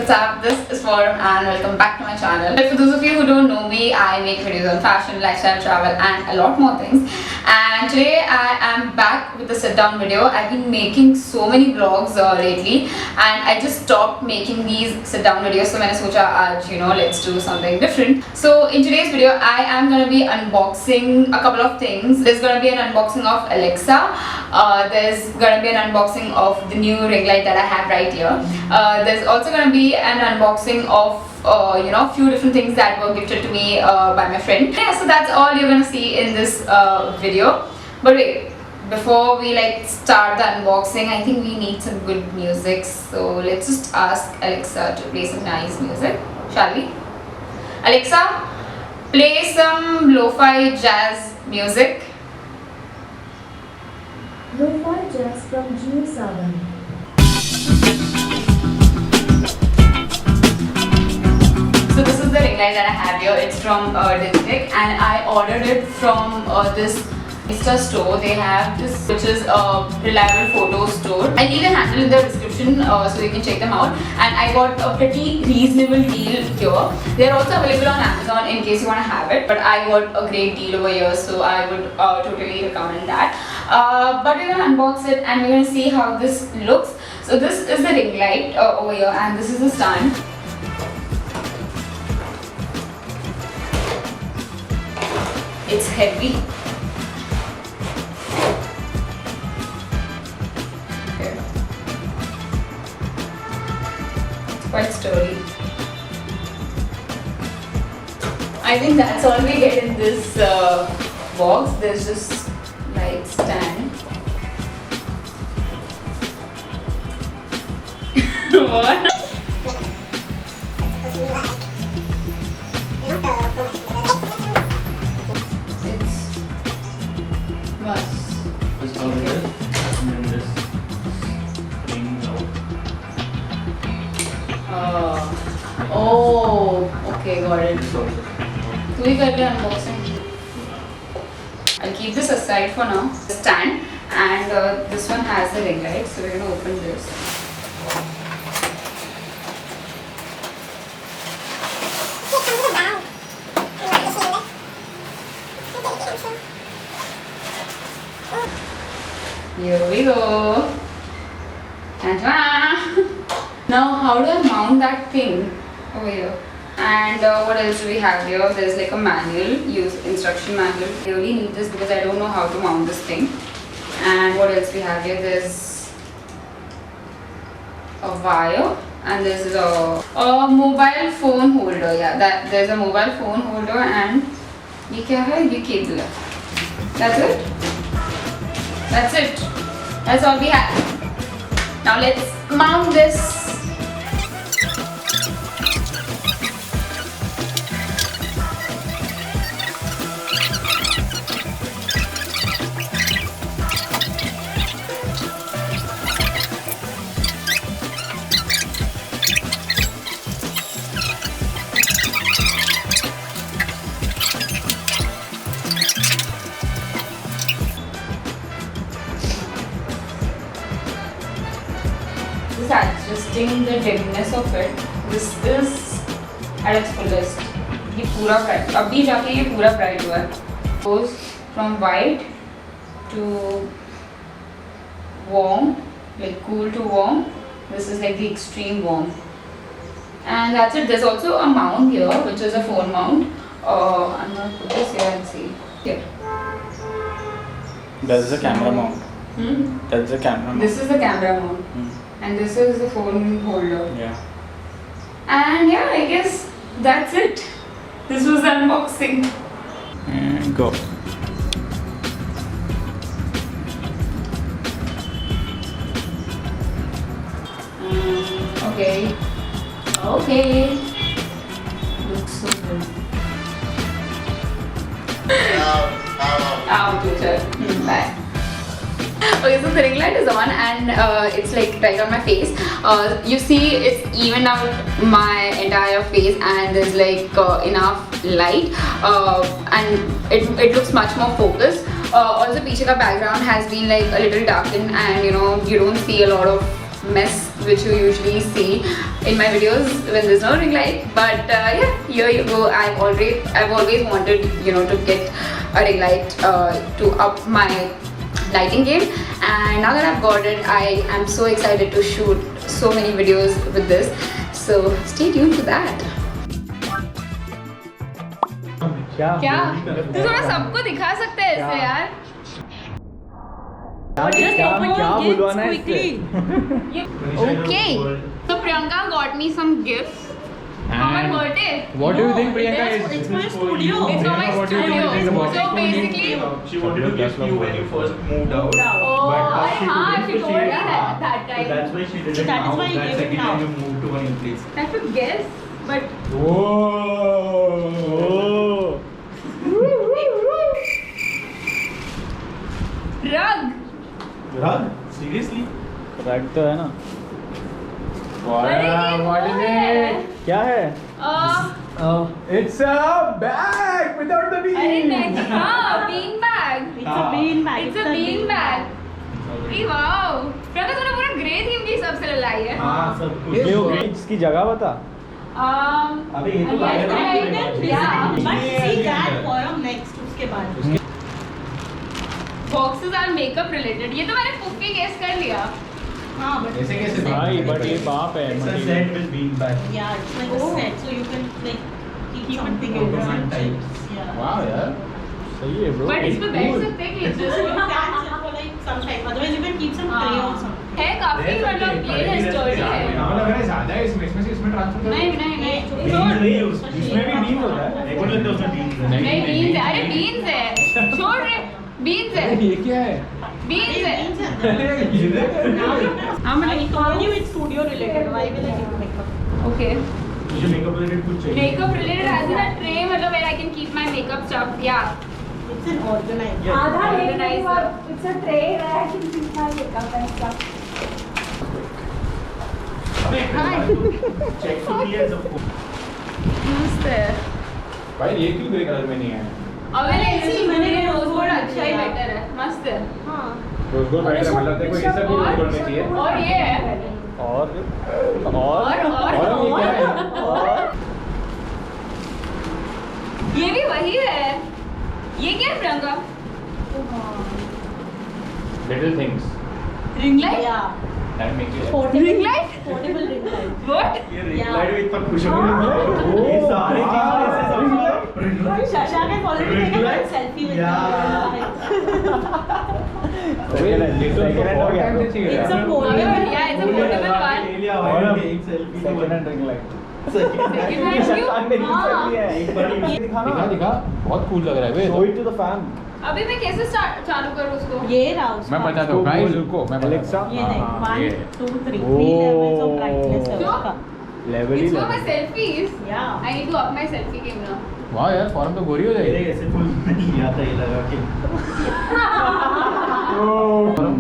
what's up? This is Forum and welcome back to my channel. But for those of you who don't know me, I make videos on fashion, lifestyle, travel and a lot more things. And today I am back with a sit down video. I've been making so many vlogs lately and I just stopped making these sit down videos. So I thought, let's do something different. So in today's video, I am going to be unboxing a couple of things. There's going to be an unboxing of Alexa. There's going to be an unboxing of the new ring light that I have right here. There's also going to be an unboxing of a few different things that were gifted to me by my friend. Yeah, so that's all you're going to see in this video. But wait, before we start the unboxing, I think we need some good music. So let's just ask Alexa to play some nice music, shall we? Alexa, play some lo-fi jazz music. Lo-fi jazz from G7. So this is the ring light that I have here. It's from Disney and I ordered it from this Insta store. They have this, which is a reliable photo store. I leave a handle in the description so you can check them out. And I got a pretty reasonable deal here. They're also available on Amazon in case you want to have it. But I got a great deal over here, so I would totally recommend that. But we're gonna unbox it and we're gonna see how this looks. So this is the ring light over here, and this is the stand. It's heavy. Okay. It's quite sturdy. I think that's all we get in this box. There's just light stand. What? This all here, and then this thing out. Oh, okay, got it. This also. So we got the unboxing. I'll keep this aside for now. Stand, and this one has the ring light, so we're gonna open this. Here we go. Ta-da! Now, how do I mount that thing over here? And what else do we have here? There's like a manual, instruction manual. I really need this because I don't know how to mount this thing. And what else we have here? There's a wire, and this is a mobile phone holder. Yeah, there's a mobile phone holder, and ये क्या है? ये cable है. That's it. That's it. That's all we have. Now let's mount this. Adjusting the dimness of it. This is at its fullest. ये पूरा bright. अभी जाके ये पूरा bright हुआ है. Goes from white to warm, like cool to warm. This is like the extreme warm. And that's it. There's also a mount here, which is a phone mount. I'm gonna put this here and see. Here. That's the camera mount. That's the camera mount. This is the camera mount. And this is the phone holder. Yeah. And yeah, I guess that's it. This was the unboxing. And go. Okay. Okay. Looks so good. Out, teacher. Bye. Okay, so the ring light is on and it's like right on my face. You see it's evened out my entire face and there's like enough light and it looks much more focused. Also, पीछे का background has been like a little darkened and you don't see a lot of mess which you usually see in my videos when there's no ring light. But yeah, here you go. I've always wanted, you know, to get a ring light to up my lighting game, and now that I've got it, I am so excited to shoot so many videos with this. So stay tuned to that. क्या तू थोड़ा सबको दिखा सकते हैं ऐसे यार? क्या बुलवाना है इससे? Okay. So Priyanka got me some gifts for my birthday. What do you think, Priyanka? It's my studio. It's for my What do you think studio. is about So it? basically, She wanted to gift you when you first moved out. oh, But she हाँ, couldn't, she so told me she- that So time. that's why she did it So that is now. why you That gave it second now. time you moved to a new place. I could guess, but Whoa! rug. Rug? Seriously? रग तो है ना? अरे ये What वो is है। it? क्या है? It's a bag without the bean. अरे नहीं, हाँ, bean bag. It's a bean bag. It's a bean bag. अरे wow. प्रियंका तूने पूरा grey theme की सबसे लाई है. हाँ, सब कुछ। क्यों? इसकी जगह बता. अबे ये तो yes, बाहर I है। can, yeah. But see that forum next उसके बाद. Boxes are makeup related. ये तो मैंने पुक्की guess कर लिया. हाँ, but ऐसे कैसे भाई, but ये बाप है, It's a material. set with bean bag. yeah, it's like Oh. a set, so you can like keep something in Ottoman different types. shapes. Yeah. Wow यार. सही है bro. But इस पे बैठ सकते हैं कि it's just So you can sit for like some time. Otherwise, you can keep some tray or something. है काफी मतलब ये है स्टोरी है. हाँ, लग रहा है ज़्यादा है इसमें इसमें ट्रांसफर कर नहीं नहीं नहीं. Beans छोड़. नहीं है इसमें भी beans होता है। एक और लगता है उसमें beans है। नहीं beans है. अरे beans है. छोड़ रे. Beans है. ये क्या है? Beans है. Beans and then- हाँ I मतलब told you it's studio related. Why will I give makeup? okay. मुझे मेकअप रिलेटेड कुछ चाहिए। Makeup related as in a tray मतलब where I can keep my makeup stuff. Yeah. It's an organizer. Yeah. आधा लेने के Organizer. बाद it's a tray where I can keep my makeup and stuff. अबे check तो किया है सबको। मस्त है. भाई ये क्यों ग्रे कलर में नहीं है? अबे नहीं ऐसे ही मैंने मैंने रोज गोल्ड rose अच्छा ही gold बेटर है. मस्त है. हाँ. रोज गोल्ड बेटर मतलब देखो ये सब भी रोज गोल्ड में चाहिए. और ये है. और और ये क्या है? और ये भी वही है. ये क्या है Priyanka? little things ring light. Yeah. that make you Portable. Ring light? Portable ring light. What? ये रिंग Yeah. लाइट में इतना खुश हो गया। ये सारे चीजें ऐसे सब ring light. Shashank has already Ring taken light? one selfie with Yeah. the ring light. second hand It's a portable. Yeah, it's a portable one. ले लिया भाई ने एक selfie second hand ring light Second hand. Second hand क्यों? हाँ. एक बार ही दिखा बहुत कूल लग रहा है बे. Show it to the fan. अभी मैं कैसे चालू करूँ उसको? ये रहा उसका. मैं बताता हूँ गाइस रुको मैं Alexa. ये देख. हाँ, 1, ये। 2, 3. 3 levels of brightness है क्यों? उसका. Level It's for my level. selfies. Yeah. I need to up my selfie camera. वाह यार फॉर्म तो गोरी हो मेरे जाएगी. ऐसे फुल नहीं आता ये लगा के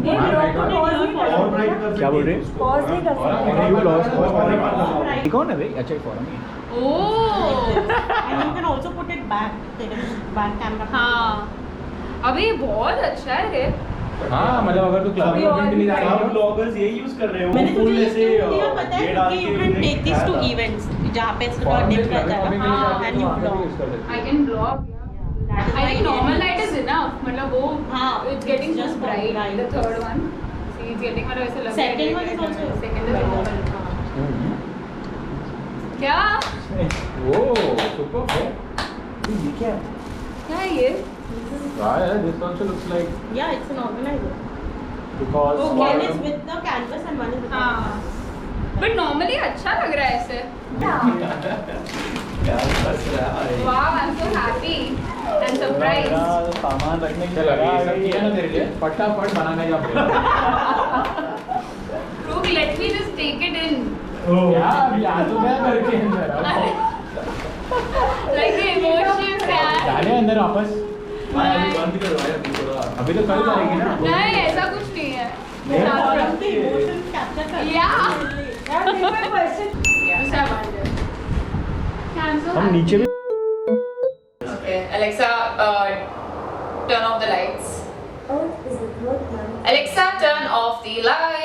और ब्राइट कर क्या बोल रहे हैं? Pause नहीं कर सकते. You lost. Right. ये कौन है भाई? अच्छा फॉरम है. Oh. And you can also put it back. Back camera. हाँ. अभी ये बहुत अच्छा है रे. हाँ मतलब अगर तू क्लब में के लिए जा रही आप है ब्लॉगर्स ये यूज कर रहे हो मैंने फुल तुझे ऐसे इसलिए दिया पता है ये डाल क्योंकि के you can उन्हें take this to दिखाया था। events जहाँ पे इसका फॉर्म dip में रहता है क्लब में हाँ, and you vlog. I can vlog. That is I why think normal light is enough. मतलब वो हाँ, it's getting it's just just bright. bright. The third one. See, it's getting मतलब ऐसे लग रहा है. Second one is also Second is better. normal. हाँ. क्या? ओ सुपर है. ये क्या है? क्या है ये? वाह यार this also looks like Yeah, it's an organizer. Because Oh, One is with the canvas and one is without. हाँ. But normally अच्छा लग रहा है ऐसे. क्या बस रहा है Wow, I'm so happy and surprised. मेरा सामान रखने की चल अभी ये सब किया ना तेरे लिए फटाफट बनाने जा बोल. Look, let me just take it in. क्या अभी आ तो मैं करके अंदर Like the emotions यार. जाने अंदर वापस. अभी बंद करो यार अभी थोड़ा अभी तो कल करेंगे ना. नहीं ऐसा कुछ नहीं है. All of the emotions capture करते हैं. Yeah. यार मेरे को एक question. Just have wonder. I'm so हम happy. नीचे भी Okay, Alexa, turn off the lights. Earth is the third planet. Alexa, turn off the lights.